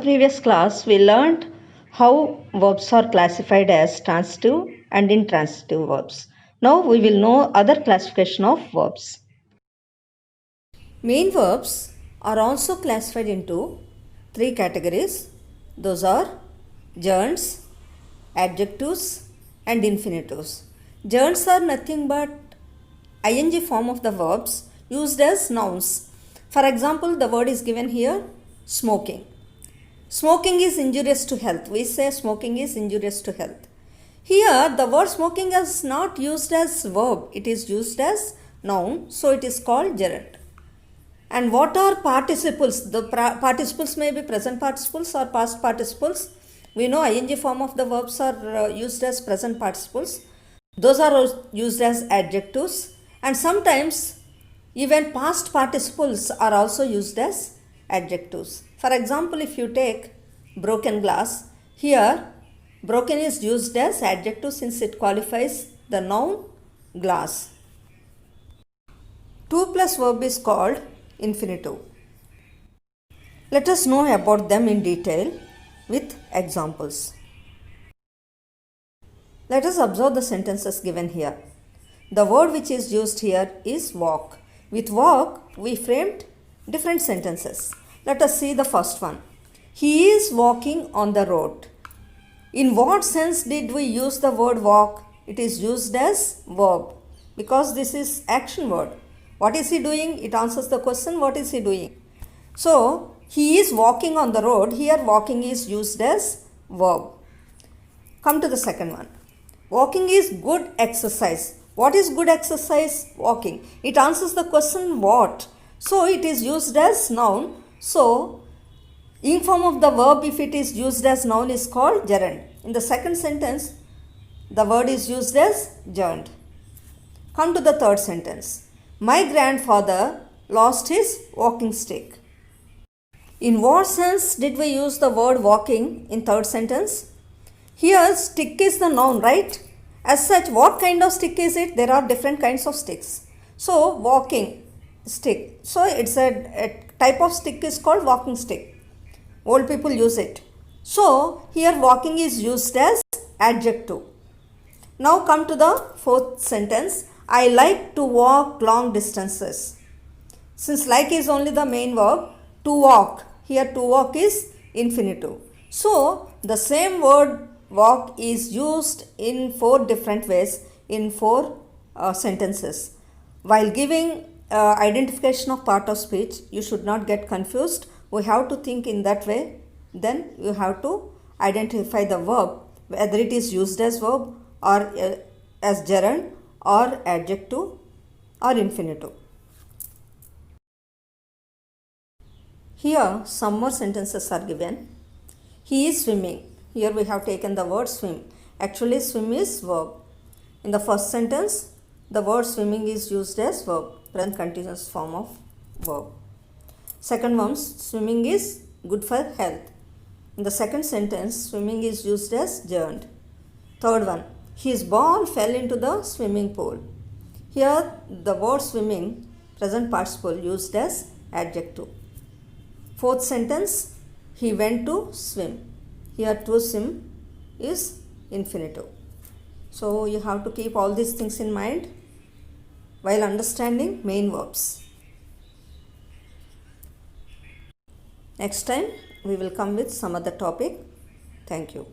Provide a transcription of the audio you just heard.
previous class, we learned how verbs are classified as transitive and intransitive verbs. Now we will know other classification of verbs. Main verbs are also classified into three categories. Those are gerunds, adjectives and infinitives. Gerunds are nothing but ing form of the verbs used as nouns. For example, the word is given here, smoking. Smoking is injurious to health. We say smoking is injurious to health. Here, the word smoking is not used as verb. It is used as noun. So, it is called gerund. And what are participles? The participles may be present participles or past participles. We know ing form of the verbs are used as present participles. Those are used as adjectives. And sometimes even past participles are also used as adjectives. For example, if you take broken glass, here broken is used as adjective since it qualifies the noun glass. 2 plus verb is called infinitive. Let us know about them in detail with examples. Let us observe the sentences given here. The word which is used here is walk. With walk, we framed different sentences. Let us see the first one. He is walking on the road. In what sense did we use the word walk? It is used as verb because this is action word. What is he doing? It answers the question, what is he doing? So, he is walking on the road. Here, walking is used as verb. Come to the second one. Walking is good exercise. What is good exercise? Walking. It answers the question what? So, it is used as noun. So, in form of the verb, if it is used as noun, is called gerund. In the second sentence, the word is used as gerund. Come to the third sentence. My grandfather lost his walking stick. In what sense did we use the word walking in third sentence? Here, stick is the noun, right? As such, what kind of stick is it? There are different kinds of sticks. So, walking stick. So, it's a type of stick is called walking stick. Old people use it. So, here walking is used as adjective. Now, come to the fourth sentence. I like to walk long distances. Since like is only the main verb, to walk. Here to walk is infinitive. So, the same word walk is used in 4 different ways in 4 sentences. While giving identification of part of speech, you should not get confused. We have to think in that way. Then you have to identify the verb, whether it is used as verb or as gerund or adjective or infinitive. Here some more sentences are given. He is swimming. Here we have taken the word swim. Actually swim is verb. In the first sentence, the word swimming is used as verb, present continuous form of verb. Second one, swimming is good for health. In the second sentence, swimming is used as gerund. Third one, his ball fell into the swimming pool. Here the word swimming, present participle used as adjective. Fourth sentence, he went to swim. Here to swim is infinitive. So you have to keep all these things in mind while understanding main verbs. Next time we will come with some other topic. Thank you.